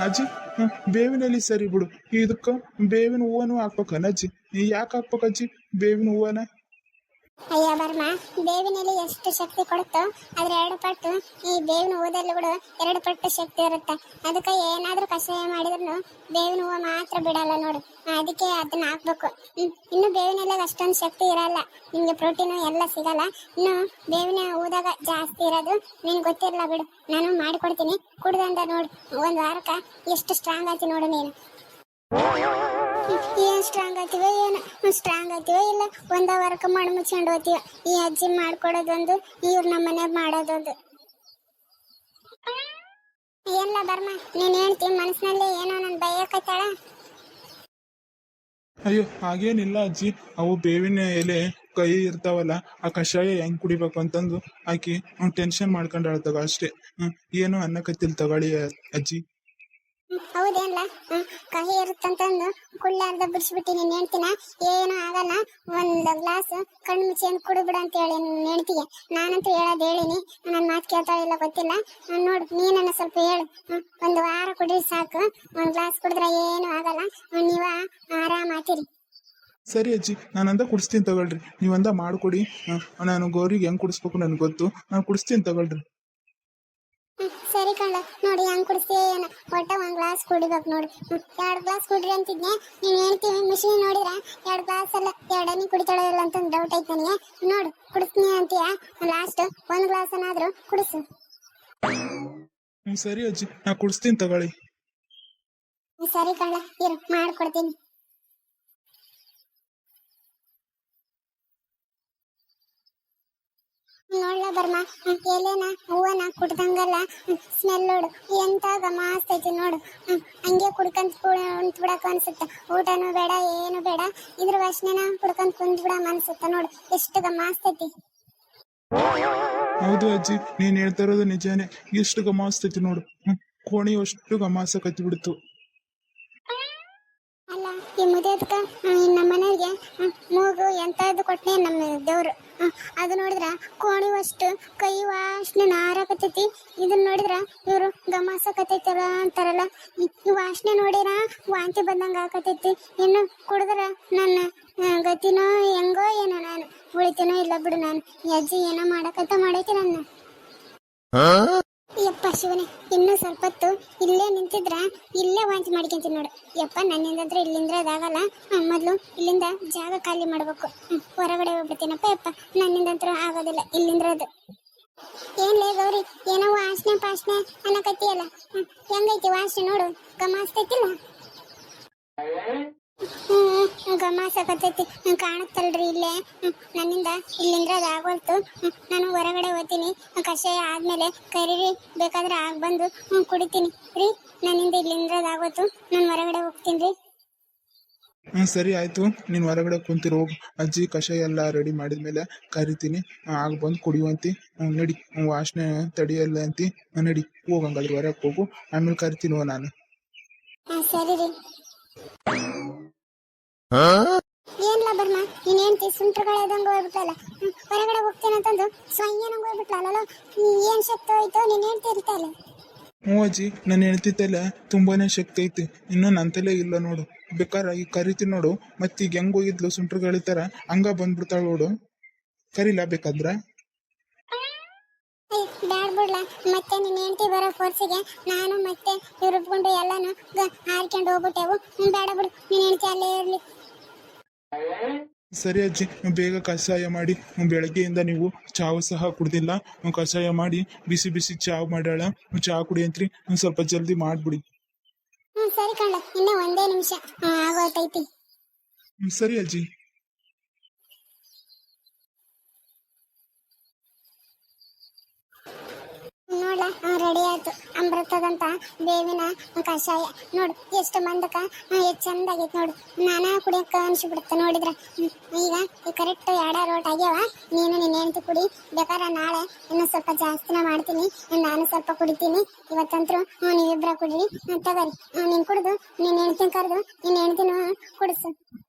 ಅಜ್ಜಿ, ಬೇವಿನ ಎಲೆ ಸರಿ ಬಿಡು. ಇದಕ್ಕ ಬೇವಿನ ಹೂವನು ಹಾಕ್ಬೇಕನ ಅಜ್ಜಿ? ಯಾಕೆ ಹಾಕ್ಬೇಕಜ್ಜಿ ಬೇವಿನ ಹೂವನ? ಅಯ್ಯ ಬರ್ಮ, ಬೇವಿನ ಎಲೆ ಎಷ್ಟು ಶಕ್ತಿ ಕೊಡುತ್ತೋ ಅದ್ರ 2 ಪಟ್ಟು ಈ ಬೇವಿನ ಹೂವದಲ್ಲಿ ಕೂಡ 2 ಪಟ್ಟು ಶಕ್ತಿ ಇರುತ್ತೆ. ಅದಕ್ಕೆ ಏನಾದ್ರೂ ಕಷಾಯ ಮಾಡಿದ್ರು ಬೇವಿನ ಹೂವು ಮಾತ್ರ ಬಿಡಲ್ಲ ನೋಡು. ಅದಕ್ಕೆ ಅದನ್ನ ಹಾಕ್ಬೇಕು. ಇನ್ನು ಬೇವಿನ ಎಲೆಗೆ ಅಷ್ಟೊಂದು ಶಕ್ತಿ ಇರಲ್ಲ, ನಿಮ್ಗೆ ಪ್ರೋಟೀನು ಎಲ್ಲ ಸಿಗಲ್ಲ. ಇನ್ನು ಬೇವಿನ ಹೂದಾಗ ಜಾಸ್ತಿ ಇರೋದು ನಿನ್ಗೆ ಗೊತ್ತಿರಲ್ಲ ಬಿಡು. ನಾನು ಮಾಡಿಕೊಡ್ತೀನಿ, ಕುಡ್ದಂದ ನೋಡು. 1 ವಾರಕ್ಕೆ ಎಷ್ಟು ಸ್ಟ್ರಾಂಗ್ ಆಯ್ತು ನೋಡು ನೀನು. ಏನ್ ಸ್ಟ್ರಾಂಗ್ ಆಯ್ತಿವ, ಏನು ಸ್ಟ್ರಾಂಗ್ ಆಯ್ತಿವ ಇಲ್ಲ 1 ವಾರಕ್ಕೆ ಮಣ್ಣು ಮುಚ್ಕೊಂಡು ಹೋಗ್ತೀವ. ಈ ಅಜ್ಜಿ ಮಾಡ್ಕೊಡೋದೊಂದು, ಇವ್ರು ನಮ್ಮ ಮನೆಯಾಗ ಮಾಡೋದೊಂದು. ಎಲ್ಲ ಬರ್ಮ, ನೀನ್ ಹೇಳ್ತಿ ಮನಸ್ಸಿನಲ್ಲಿ ಏನೋ ನನ್ ಬೈಯಕತ್ತಾಳ. ಅಯ್ಯೋ ಹಾಗೇನಿಲ್ಲ ಅಜ್ಜಿ, ಅವು ಬೇವಿನ ಎಲೆ ಕೈ ಇರ್ತಾವಲ್ಲ, ಆ ಕಷಾಯ ಹೆಂಗ್ ಕುಡಿಬೇಕು ಅಂತಂದು ಆಕಿ ಟೆನ್ಷನ್ ಮಾಡ್ಕೊಂಡಾಳ್ತಾಗ ಅಷ್ಟೇ. ಏನು ಅನ್ನಕತ್ತಿಲ್ ತಗೊಳ್ಳಿ ಅಜ್ಜಿ. ಹೌದೇನ್ಲ, ಕಹಿ ಇರುತ್ತಂತಂದು ಕುಳ್ಳಾರ್ದ ಬಿಡಿಸ್ಬಿಟ್ಟು ನೀನ್ ಹೇಳ್ತೀನ. ಏನು ಆಗಲ್ಲ, 1 ಗ್ಲಾಸ್ ಕಣ್ಣು ಮುಚ್ಚಿಂದು ಕುಡಿಬಿಡ ಅಂತ ಹೇಳಿ ನೀನ್ ಹೇಳ್ತೀಯ. ನಾನಂತೂ ಹೇಳೋದು ಹೇಳಿನಿ, ನನ್ನ ಮಾತು ಕೇಳ್ತಾಳೆ ಇಲ್ಲ ಗೊತ್ತಿಲ್ಲ. ನೋಡು ನೀನನ್ನ ಸ್ವಲ್ಪ ಹೇಳು. 1 ವಾರ ಕುಡ್ರಿ ಸಾಕು, 1 ಗ್ಲಾಸ್ ಕುಡಿದ್ರೆ ಏನು ಆಗಲ್ಲ, ನೀವ ಆರಾಮಾತಿರಿ. ಸರಿ ಅಜ್ಜಿ, ನಾನಂದ ಕುಡಿಸ್ತೀನಿ ತಗೊಳ್ರಿ. ನೀವಂದ ಮಾಡ್ಕೊಡಿ. ನಾನು ಗೌರಿಗೆ ಹೆಂಗ್ ಕುಡಿಸ್ಬೇಕು ನನ್ಗೆ ಗೊತ್ತು, ನಾನು ಕುಡಿಸ್ತೀನಿ ತಗೊಳ್ರಿ. ಸರಿ ಕಳ್ಳ, ನೋಡಿ ಹೆಂಗ್ ಕುಡಿಸ್ತೀಯ ಏನ, ಒಟ್ಟ 1 ಗ್ಲಾಸ್ ಕುಡಿಬೇಕು ನೋಡಿ. 2 ಗ್ಲಾಸ್ ಕುಡ್ರಿ ಅಂತಿದ್ನೆ, ನೀನ್ ಹೇಳ್ತೀವಿ ಮಿಷಿನ್ ನೋಡಿದ್ರ 2 ಗ್ಲಾಸ್ ಅಲ್ಲ 2 ಕುಡಿತಾಳೋ ಇಲ್ಲ ಅಂತ ಡೌಟ್ ಐತೆ ನನಗೆ. ನೋಡು ಕುಡಿಸ್ತೀನಿ ಅಂತೀಯ, ಲಾಸ್ಟ್ 1 ಗ್ಲಾಸ್ ಏನಾದ್ರು ಕುಡಿಸು. ಸರಿ ಅಜ್ಜಿ, ನಾ ಕುಡಿಸ್ತೀನಿ ತಗೊಳ್ಳಿ. ಸರಿ ಕಳ್ಳ, ಇರು ಮಾಡ್ಕೊಡ್ತೀನಿ. ನೋಡ್ಲ ಬರ್ಮ, ಎಲೆನ ಹೂವನ ಕುಡ್ದಂಗಲ್ಲ ಸ್ಮೆಲ್ ನೋಡು, ಎಂತ ಗಮಾಸ್ತ್ ಐತಿ ನೋಡು. ಹಂಗೆ ಕುಡ್ಕಂತ ಬಿಡಕ ಅನ್ಸುತ್ತ. ಊಟನೂ ಬೇಡ ಏನು ಬೇಡ, ಇದ್ರ ವಾಸನೆನ ಕುಡ್ಕಂತ ಕುಂತ್ ಬಿಡ ಅನ್ಸುತ್ತ ನೋಡು, ಎಷ್ಟು ಗಮಾಸ್ತ್ ಐತಿ. ಹೌದು ಅಜ್ಜಿ, ನೀನ್ ಹೇಳ್ತಾ ಇರೋದು ನಿಜಾನೇ. ಎಷ್ಟು ಗಮಾಸ್ತೈತಿ ನೋಡು. ಕೋಣಿ ಅಷ್ಟು ಗಮಾಸಕತ್ತಿ ಬಿಡ್ತು. ಅಲ್ಲ ಈ ಮುದೇದ್ಕ ನಮ್ಮ ಮನೆಗೆ ಮೂಗು ಎಂತದ್ದು ಕೊಟ್ಟನೆ ನಮ್ಮ ದೇವ್ರು. ಅದು ನೋಡಿದ್ರ ಕೋಣಿ ಅಷ್ಟು ಕೈ ವಾಸನೆ ನಾರಕತೈತಿ. ಇದನ್ನ ನೋಡಿದ್ರ ಇವರು ಗಮಾಸಕತೈತಲ್ಲ ಅಂತಾರಲ್ಲ, ಈ ವಾಸನೆ ನೋಡಿರ ವಾಂತಿ ಬಂದಂಗ ಆಕತೈತಿ. ಇನ್ನು ಕುಡಿದ್ರ ನನ್ನ ಗತಿನೋ ಹೆಂಗೋ ಏನೋ, ನಾನು ಉಳಿತೀನೋ ಇಲ್ಲ ಬಿಡು. ನಾನು ಈ ಅಜ್ಜಿ ಏನೋ ಮಾಡಕಂತ ಮಾಡೈತಿ ನನ್ನ. ಯಪ್ಪ ಶಿವನೇ, ಇನ್ನೂ ಸ್ವಲ್ಪ ಹೊತ್ತು ಇಲ್ಲೇ ನಿಂತಿದ್ರ ಇಲ್ಲೇ ವಾಂತಿ ಮಾಡ್ಕೊಂತೀನಿ ನೋಡು. ಯಪ್ಪ ನನ್ನಿಂದಂತ್ರ ಇಲ್ಲಿಂದ್ರ ಅದಾಗಲ್ಲ, ಮೊದಲು ಇಲ್ಲಿಂದ ಜಾಗ ಖಾಲಿ ಮಾಡ್ಬೇಕು. ಹೊರಗಡೆ ಹೋಗ್ಬಿಡ್ತೀನಪ್ಪ. ಯಪ್ಪ ನನ್ನಿಂದಂತ್ರ ಆಗೋದಿಲ್ಲ ಇಲ್ಲಿಂದ್ರದು. ಏನ್ಲೇ ಗೌರಿ, ಏನೋ ವಾಸನೆ ಪಾಸನೆ ಅನ್ನಕತ್ತಿಯಲ್ಲ, ಹೆಂಗೈತಿ ವಾಸನೆ ನೋಡು, ಗಮಾಸ್ತೈತಿಲ್ಲ. ಗಮಾಸಕತ್ತೈತಿ ಕಾಣುತ್ತಲ್ರಿ ಇಲ್ಲೇ. ನನ್ನಿಂದ ಇಲ್ಲಿಂದ್ರ ಅದಾಗೋಲ್ತು. ನಾನು ಹೊರಗಡೆ ಹೋಗ್ತೀನಿ, ಕಷಾಯ ಆದ್ಮೇಲೆ ಕರೀರಿ, ಬೇಕಾದ್ರೆ ಆಗ ಬಂದು ಕುಡಿತೀನಿ ರೀ. ನನ್ನಿಂದ ಇಲ್ಲಿಂದ್ರ ಅದಾಗೋತು, ನಾನು ಹೊರಗಡೆ ಹೋಗ್ತೀನಿ ರೀ. ಸರಿ ಆಯ್ತು, ನೀನ್ ಹೊರಗಡೆ ಕುಂತಿರು. ಅಜ್ಜಿ ಕಷಾಯ ಎಲ್ಲ ರೆಡಿ ಮಾಡಿದ್ಮೇಲೆ ಕರಿತೀನಿ, ಆಗ ಬಂದು ಕುಡಿಯುವಂತಿ. ನಡಿ, ವಾಸನೆ ತಡಿಯಲ್ಲ ಅಂತಿ, ನಡಿ ಹೋಗಂಗಾದ್ರೆ ಹೊರಗೆ ಹೋಗು, ಆಮೇಲೆ ಕರಿತೀನೋ ನಾನು. ಸರಿ ರೀ. ಏನ್ಲ ಬರ್ಮ, ನೀನ್ ಹೇಳ್ತಿ ಸುಂಟ್ರಗಳದಂಗ ಹೋಗ್ಬಿಟ್ಲಲ್ಲ, ಹೊರಗಡೆ ಹೋಗ್ತೇನಂತಂದು ಸ್ವಯ್ಯನಂಗ ಹೋಗ್ಬಿಟ್ಲಲ್ಲ. ಏನ್ ಶಕ್ತಿ ಹೋಯ್ತು ನೀನ್ ಹೇಳ್ತಿ ಇರ್ತಾಯಿಲ್ಲ. ಅಜ್ಜಿ, ನನ್ನ ಹೆಣ್ತಿತ್ತಲ್ಲ ತುಂಬಾನೇ ಶಕ್ತಿ ಐತಿ, ಇನ್ನು ನಂತಲೇ ಇಲ್ಲ ನೋಡು. ಬೇಕಾರೆ ಈಗ ಕರಿತೀನಿ ನೋಡು, ಮತ್ತೀಗ ಹೆಂಗ್ ಹೋಗಿದ್ಲು ಸುಂಟ್ರಗಳಿತಾರ ಹಂಗ ಬಂದ್ಬಿಡ್ತಾಳ ನೋಡು. ಕರಿಲಾ ಬೇಕಾದ್ರ? ಬ್ಯಾಡ್ ಬಿಡ್ಲ, ಮತ್ತೆ ನೀನ್ ಹೇಳ್ತಿ ಬರೋ ಫೋರ್ಸಿಗೆ ನಾನು ಮತ್ತೆ ಇವ್ರುಬ್ಕೊಂಡು ಎಲ್ಲಾನು ಹಾರ್ಕೊಂಡು ಹೋಗ್ಬಿಟ್ಟೆವು. ಬೇಡ ಬಿಡು, ನೀನ್ ಹೇಳ್ತಿ ಅಲ್ಲೇ ಇರ್ಲಿ. ಸರಿ ಅಜ್ಜಿ, ಬೇಗ ಕಷಾಯ ಮಾಡಿ. ಬೆಳಗ್ಗೆಯಿಂದ ನೀವು ಚಾವು ಸಹ ಕುಡ್ದಿಲ್ಲ. ಕಷಾಯ ಮಾಡಿ ಬಿಸಿ ಬಿಸಿ ಚಾವ್ ಮಾಡ್ಯಾಳ, ಚಾ ಕುಡಿಯಂತ್ರಿ. ಸ್ವಲ್ಪ ಜಲ್ದಿ ಮಾಡ್ಬಿಡಿ. ಸರಿ ಕಣ್ಣ, ಇನ್ನೇ 1 ನಿಮಿಷ ಆಗೋತೈತಿ. ಸರಿ ಅಜ್ಜಿ. ನೋಡ್ಲ ರೆಡಿ ಆಯ್ತು ಅಮೃತದಂತ ಬೇವಿನ ಕಷಾಯ. ನೋಡು ಎಷ್ಟು ಮಂದಕ ಎಷ್ಟು ಚಂದಾಗೈತೆ ನೋಡು. ನಾನಾ ಕುಡಿಯಕ್ಕ ಅನ್ಸಿಬಿಡುತ್ತೆ ನೋಡಿದ್ರ. ಈಗ ಕರೆಕ್ಟ್ 2 ಲೋಟ ಆಗ್ಯಾವ. ನೀನು ನಿನ್ನ ಹೆಂಡತಿ ಕುಡಿ, ಬೇಕಾದ್ರೆ ನಾಳೆ ಇನ್ನು ಸ್ವಲ್ಪ ಜಾಸ್ತಿನ ಮಾಡ್ತೀನಿ, ನಾನು ಸ್ವಲ್ಪ ಕುಡಿತೀನಿ. ಇವತ್ತಂತರೂ ನೀವಿಬ್ರ ಕುಡ್ರಿ. ತಗರಿ, ನೀನು ಕುಡಿದು ನಿನ್ನ ಹೆಂಡತಿನ ಕರೆದು ನಿನ್ನ ಹೆಂಡತಿನೂ ಕುಡಿಸು.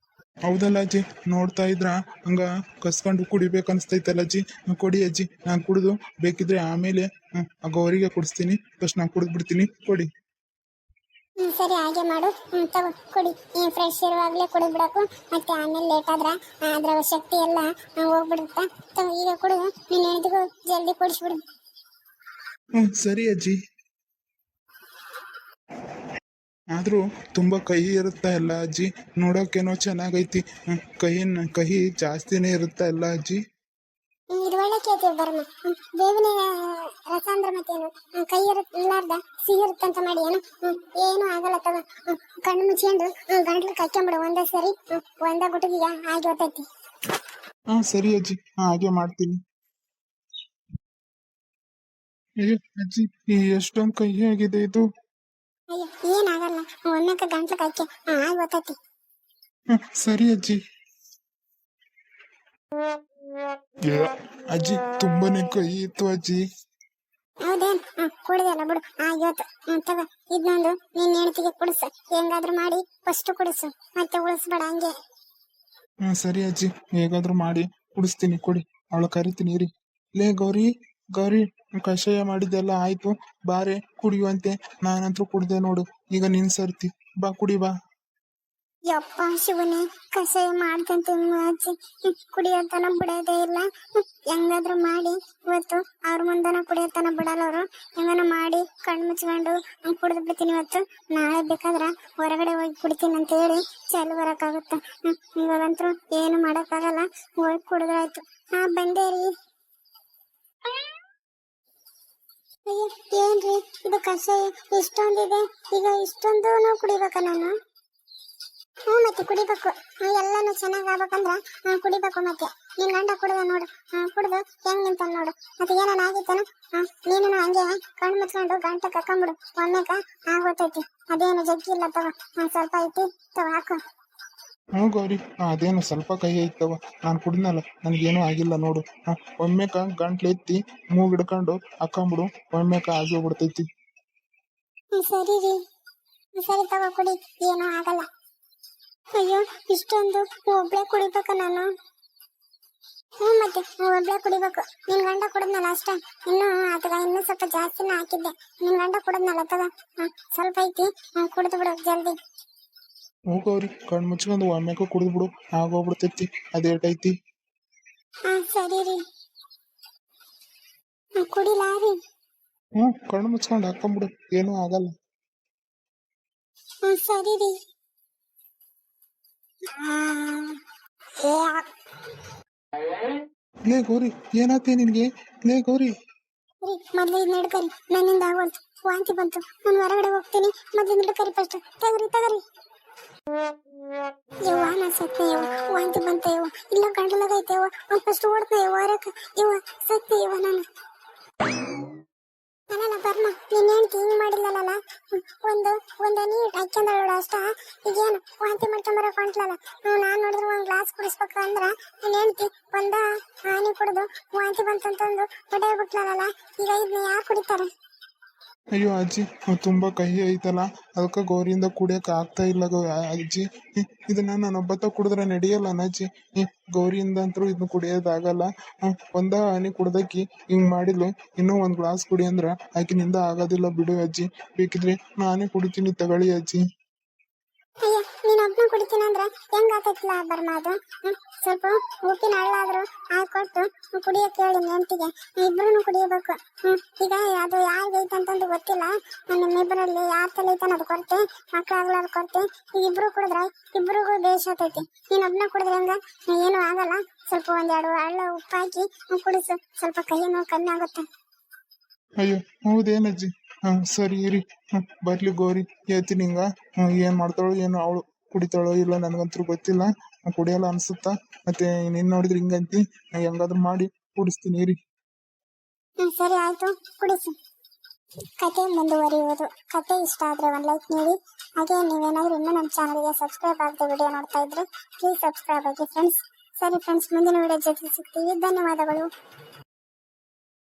ಹೌದಲ್ಲ ಅಜ್ಜಿ, ನೋಡ್ತಾ ಇದ್ರ ಹಂಗ ಕಸ್ಕೊಂಡು ಕುಡಿಬೇಕನ್ಸ್ತೈತಲ್ಲ ಅಜ್ಜಿ. ಕೊಡಿ ಅಜ್ಜಿ, ನಾನು ಕುಡಿದು ಬೇಕಿದ್ರೆ ಆಮೇಲೆ ಗೌರಿಗೆ ಕುಡಿಸ್ತೀನಿ. ಫಸ್ಟ್ ನಾನು ಕುಡಿದ್ಬಿಡ್ತೀನಿ, ಕೊಡಿ. ಸರಿ ಹಾಗೆ ಮಾಡು. ತಗೋ ಕುಡಿ. ಫ್ರೆಶ್ ಇರುವಾಗಲೇ ಕುಡಿದ್ಬಿಡಕು, ಮತ್ತೆ ಆಮೇಲೆ ಲೇಟ್ ಆದ್ರೆ ಅದರ ಶಕ್ತಿ ಎಲ್ಲ ಹೋಗ್ಬಿಡುತ್ತಾ. ತಗೋ ಈಗ ಕುಡಿದು ನಿನ್ನ ಹೆಣ್ತಿಗೂ ಜಲ್ದಿ ಕುಡಿಸ್ಬಿಡು. ಸರಿ ಅಜ್ಜಿ. ಆದ್ರೂ ತುಂಬಾ ಕಹಿ ಇರುತ್ತಾ ಎಲ್ಲ ಅಜ್ಜಿ? ನೋಡೋಕೇನೋ ಚೆನ್ನಾಗೈತಿ, ಕಹಿ ಜಾಸ್ತಿನೇ ಇರುತ್ತಾ ಎಲ್ಲ ಅಜ್ಜಿ? ಇದು ಒಳ್ಳೆ ಕೇಳ್ತೀವಿ ಬರ್ಮ. ಬೇವಿನ ರಸ ಅಂದ್ರೆ ಮತ್ತೇನು, ಕೈ ಇರ್ಲಾರ್ದ ಸಿಹಿ ಇರುತ್ತಂತ ಮಾಡಿ ಏನು? ಏನು ಆಗಲ್ಲ ತಗೋ. ಕಣ್ಣು ಮುಚ್ಕೊಂಡು ಗಂಟ್ಲು ಕಕ್ಕೊಂಬಿಡು ಒಂದೇ ಸರಿ, ಒಂದೇ ಗುಟುಕಿಗೆ ಆಗಿ ಹೋಗ್ತೈತಿ. ಸರಿ ಅಜ್ಜಿ, ಹಾಗೆ ಮಾಡ್ತೀನಿ. ಅಯ್ಯೋ ಅಜ್ಜಿ, ಎಷ್ಟೊಂದು ಕಹಿ ಆಗಿದೆ ಇದು. ಅಯ್ಯೋ ಏನಾಗಲ್ಲ, ಒಮ್ಮೆಕ ಗಂಟ್ಲು ಕಕ್ಕೆ ಆಗಿ ಹೋಗ್ತೈತಿ. ಸರಿ ಅಜ್ಜಿ. ಅಜ್ಜಿ ತುಂಬಾನೇ ಕಹಿ ಇತ್ತು ಅಜ್ಜಿ. ಹೌದೇನ್? ಕುಡ್ದಲ್ಲ ಬಿಡು, ಇವತ್ತು ತಗೋ ಇದನ್ನೊಂದು ನಿನ್ನ ಹೆಣ್ತಿಗೆ ಕುಡಿಸು. ಹೆಂಗಾದ್ರೂ ಮಾಡಿ ಫಸ್ಟ್ ಕುಡಿಸು, ಮತ್ತೆ ಉಳಿಸ್ಬೇಡ ಹಂಗೆ. ಸರಿ ಅಜ್ಜಿ, ಹೇಗಾದ್ರೂ ಮಾಡಿ ಕುಡಿಸ್ತೀನಿ, ಕೊಡಿ. ಅವಳ ಕರಿತೀನಿ ಇರಿ. ಲೇ ಗೌರಿ, ಗೌರಿ, ಕಷಾಯ ಮಾಡಿದ್ದೆಲ್ಲ ಆಯ್ತು, ಬಾರೆ ಕುಡಿಯುವಂತೆ. ನಾನಂತೂ ಕುಡ್ದೆ ನೋಡು, ಈಗ ನಿನ್ ಸರ್ತಿ, ಬಾ ಕುಡಿ ಬಾ. ಯಪ್ಪ ಶಿವನೇ, ಕಷಾಯ ಮಾಡ್ತಂತ ಅಜ್ಜಿ ಕುಡಿಯೋತನ ಬಿಡೋದೇ ಇಲ್ಲ. ಹೆಂಗಾದ್ರೂ ಮಾಡಿ ಇವತ್ತು ಅವ್ರ ಮುಂದನ ಕುಡಿಯೋತನ ಬಿಡಲ್ಲ ಅವರು. ಹೆಂಗನ ಮಾಡಿ ಕಣ್ಣು ಮುಚ್ಕೊಂಡು ಕುಡಿದು ಬಿಡ್ತೀನಿ ಇವತ್ತು. ನಾಳೆ ಬೇಕಾದ್ರ ಹೊರಗಡೆ ಹೋಗಿ ಕುಡಿತೀನಿ ಅಂತ ಹೇಳಿ ಚೆಲ್ ಬರಕ್ಕಾಗುತ್ತೆ. ಇವಾಗಂತೂ ಏನು ಮಾಡಕ್ಕಾಗಲ್ಲ, ಹೋಗಿ ಕುಡಿದ್ರಾಯ್ತು. ಬಂದೇ ರೀ. ಅಯ್ಯೋ ಏನ್ರಿ ಇದು ಕಷಾಯ ಇಷ್ಟೊಂದಿದೆ, ಈಗ ಇಷ್ಟೊಂದು ನಾವು ಕುಡಿಬೇಕ ನಾನು? ಮತ್ತೆ ಕುಡಿಬೇಕು, ಎಲ್ಲಾನು ಚೆನ್ನಾಗ್ ಆಗ್ಬೇಕಂದ್ರ ಕುಡಿಬೇಕು. ಮತ್ತೆ ನಿನ್ ಗಂಡ ಕುಡ್ದ ನೋಡು, ಕುಡ್ದು ಹೆಂಗ್ ನಿಂತ ನೋಡು. ಮತ್ತೆ ಏನಾನ ಆಗಿತ್ತೇನು? ನೀನು ಹಂಗೆ ಕಣ್ಣು ಮುಚ್ಕೊಂಡು ಗಂಟ ಕಕ್ಕೊಂಬಿಡು, ಒಮ್ಮೆಕ ಆಗೋತೈತಿ. ಅದೇನು ಜಗ್ಗಿ ಇಲ್ಲ ತಗೋ, ಸ್ವಲ್ಪ ಐತಿ ತಗೋ ಹಾಕು. ಗೌರಿ, ಅದೇನು ಸ್ವಲ್ಪ ಕಹಿ ಐತವ, ನಾನು ಕುಡಿದ್ನಲ್ಲ, ನನ್ಗೇನು ಆಗಿಲ್ಲ ನೋಡು. ಒಮ್ಮೆಕ ಗಂಟ್ಲು ಎತ್ತಿ ಮೂಗ್ ಹಿಡ್ಕೊಂಡು ಹಾಕೊಂಬಿಡು, ಒಮ್ಮೆಕ ಆಗಿ ಹೋಗ್ಬಿಡ್ತೈತಿ. ಸರಿ ರೀ, ಸರಿ ತಗೋ ಕುಡಿ, ಏನೂ ಆಗಲ್ಲ. ಅಯ್ಯೋ ಇಷ್ಟೊಂದು ಒಬ್ಳೆ ಕುಡಿಬೇಕ ನಾನು? ಮತ್ತೆ ಒಬ್ಳೆ ಕುಡಿಬೇಕು. ನಿನ್ ಗಂಡ ಕುಡಿದ್ನಲ್ಲ ಅಷ್ಟ, ಇನ್ನು ಅಥವಾ ಇನ್ನೂ ಸ್ವಲ್ಪ ಜಾಸ್ತಿನ ಹಾಕಿದ್ದೆ. ನಿನ್ ಗಂಡ ಕುಡಿದ್ನಲ್ಲ ತಗೋ, ಸ್ವಲ್ಪ ಐತಿ, ಕುಡಿದು ಬಿಡು ಜಲ್ದಿ. ಗೌರಿ, ಕಣ್ ಮುಚ್ಕೊಂಡು ಒಮ್ಮೆಕ ಕುಡಿದು ಬಿಡು, ಆಗೋಗ್ಬಿಡ್ತೈತಿ. ಅದೇಟೈತಿ? ಸರಿ ರೀ, ಕುಡಿಲಾ ರೀ? ಕಣ್ಣು ಮುಚ್ಕೊಂಡು ಹಾಕೊಂಬಿಡು, ಏನೂ ಆಗಲ್ಲ. ಸರಿ ರೀ. ಲೇ ಗೌರಿ, ಏನಾಗ್ತೇ ನಿನ್ಗೆ? ಲೇ ಗೌರಿ, ಮೊದ್ಲು ಇದ್ ನಡ್ಕರಿ, ನನ್ನಿಂದ ಆಗೋಲ್ತು, ವಾಂತಿ ಬಂತು, ನಾನು ಹೊರಗಡೆ ಹೋಗ್ತೀನಿ. ಮೊದ್ಲು ನಡ್ಕರಿ ಫಸ್ಟ್, ತಗರಿ. ಯವ್ವ ನಾ ಸತ್ತೆ ಯವ್ವ, ವಾಂತಿ ಬಂತ ಯವ್ವ, ಇಲ್ಲ ಗಂಟಲಾಗ ಐತೆ ಯವ್ವ, ಫಸ್ಟ್ ಓಡ್ತ ಯವ್ವ ಹೊರಕ. ಯವ್ವ ಸತ್ತೆ ಯವ್ವ ನಾನು. ಅಲ್ಲ ಬರ್ಮ, ನೀನ್ ಹೆಂಡ್ತಿ ಹಿಂಗ್ ಮಾಡಿಲ್ಲಲ್ಲ, ಒಂದು ನೀಟ್ ಹಾಕ್ಯಂದಳ ಅಷ್ಟ. ಈಗೇನು ವಾಂತಿ ಮಾಡ್ಕೊಂಬರಕ್ ಹೊಂಟ್ಲಲ್ಲ. ನಾನ್ ನೋಡಿದ್ರೆ ಒಂದ್ ಗ್ಲಾಸ್ ಕುಡಿಸ್ಬೇಕು ಅಂದ್ರ ನೀನ್ ಹೆಂಡ್ತಿ ಒಂದ ಹಾನಿ ಕುಡಿದು ವಾಂತಿ ಬಂತಂತಂದು ಹೊಡೆಯಬಿಟ್ಲಲ್ಲ. ಈಗ ಇದನ್ನ ಯಾರು ಕುಡಿತಾರೆ? ಅಯ್ಯೋ ಅಜ್ಜಿ, ತುಂಬಾ ಕಹಿ ಐತಲ್ಲ, ಅದಕ್ಕೆ ಗೌರಿಯಿಂದ ಕುಡಿಯಕ್ ಆಗ್ತಾ ಇಲ್ಲ ಅಜ್ಜಿ. ಇದನ್ನ ನಾನೊಬ್ಬತ್ತ ಕುಡಿದ್ರೆ ನಡೆಯಲ್ಲ ಅಜ್ಜಿ. ಗೌರಿಯಿಂದ ಅಂತೂ ಇದನ್ನ ಕುಡಿಯೋದಾಗಲ್ಲ. ಒಂದ ಹನಿ ಕುಡ್ದಕ್ಕಿ ಹಿಂಗ್ ಮಾಡಿದ್ಲು, ಇನ್ನೂ ಒಂದ್ ಗ್ಲಾಸ್ ಕುಡಿ ಅಂದ್ರ ಆಕಿನಿಂದ ಆಗೋದಿಲ್ಲ ಬಿಡು ಅಜ್ಜಿ. ಬೇಕಿದ್ರೆ ನಾನೇ ಕುಡಿತೀನಿ, ತಗೊಳ್ಳಿ ಅಜ್ಜಿ. ಅಯ್ಯ ನೀನೊಬ್ನ ಕುಡಿತೀನಿ ಅಂದ್ರೆ ಹೆಂಗ್ ಆತೈತಿಲ್ಲ ಬರ್ಮ ಅದು? ಸ್ವಲ್ಪ ಉಪ್ಪಿನ ಹಳ್ಳಾದ್ರು ಹಾಕೊಟ್ಟು ಕುಡಿಯಕ್ ಹೇಳಿ ನೆಂಟಿಗೆ, ಇಬ್ರು ಕುಡಿಯಬೇಕು. ಈಗ ಅದು ಯಾರಿಗೈತಂತಂದು ಗೊತ್ತಿಲ್ಲ, ನಿಮ್ಮಿಬ್ಬರಲ್ಲಿ ಯಾರ್ ತಲೆ ಐತಾನ ಅದು ಕೊರತೆ, ಮಕ್ಳಾಗ್ಲಾರ ಕೊರತೆ. ಈಗ ಇಬ್ರು ಕುಡಿದ್ರೆ ಇಬ್ರಿಗೂ ಬೇಷ್ ಆತೈತಿ. ನೀನೊಬ್ನ ಕುಡಿದ್ರೆ ಹಂಗ ಏನು ಆಗಲ್ಲ. ಸ್ವಲ್ಪ ಒಂದೆರಡು ಹಳ್ಳ ಉಪ್ಪು ಹಾಕಿ ಕುಡಿಸು, ಸ್ವಲ್ಪ ಕೈ ನೋವು ಕಮ್ಮಿ ಆಗುತ್ತೆ. ಅಯ್ಯೋ ಹೌದೇನಜ್ಜಿ? ಸರಿ ಇರಿ, ಬರ್ಲಿ ಗೌರಿ, ಹೇಳ್ತೀನಿ ಹಿಂಗ. ಏನ್ ಮಾಡ್ತಾಳೋ ಏನೋ, ಅವಳು ಕುಡಿತಾಳೋ ಇಲ್ಲ ನನ್ಗಂತೂ ಗೊತ್ತಿಲ್ಲ. ಕುಡಿಯಲ್ಲ ಅನ್ಸುತ್ತಾ, ಮತ್ತೆ ನೀನ್ ನೋಡಿದ್ರೆ ಹಿಂಗಂತಿ. ಹೆಂಗಾದ್ರೂ ಮಾಡಿ ಕುಡಿಸ್ತೀನಿ ಇರಿ. ಸರಿ ಆಯ್ತು, ಕುಡಿಸು. ಕತೆ ಮುಂದುವರಿಯುವುದು. ಕತೆ ಇಷ್ಟ ಆದ್ರೆ ಒಂದು ಲೈಕ್ ನೀಡಿ. ಹಾಗೆ ನೀವೇನಾದ್ರೂ ಇನ್ನೂ ನಮ್ಮ ಚಾನಲ್ಗೆ ಸಬ್ಸ್ಕ್ರೈಬ್ ಆಗದೆ ವಿಡಿಯೋ ನೋಡ್ತಾ ಇದ್ರೆ ಪ್ಲೀಸ್ ಸಬ್ಸ್ಕ್ರೈಬ್ ಆಗಿ ಫ್ರೆಂಡ್ಸ್. ಸರಿ ಫ್ರೆಂಡ್ಸ್, ಮುಂದಿನ ವಿಡಿಯೋ ಜೊತೆ ಸಿಗ್ತೀವಿ. ಧನ್ಯವಾದಗಳು.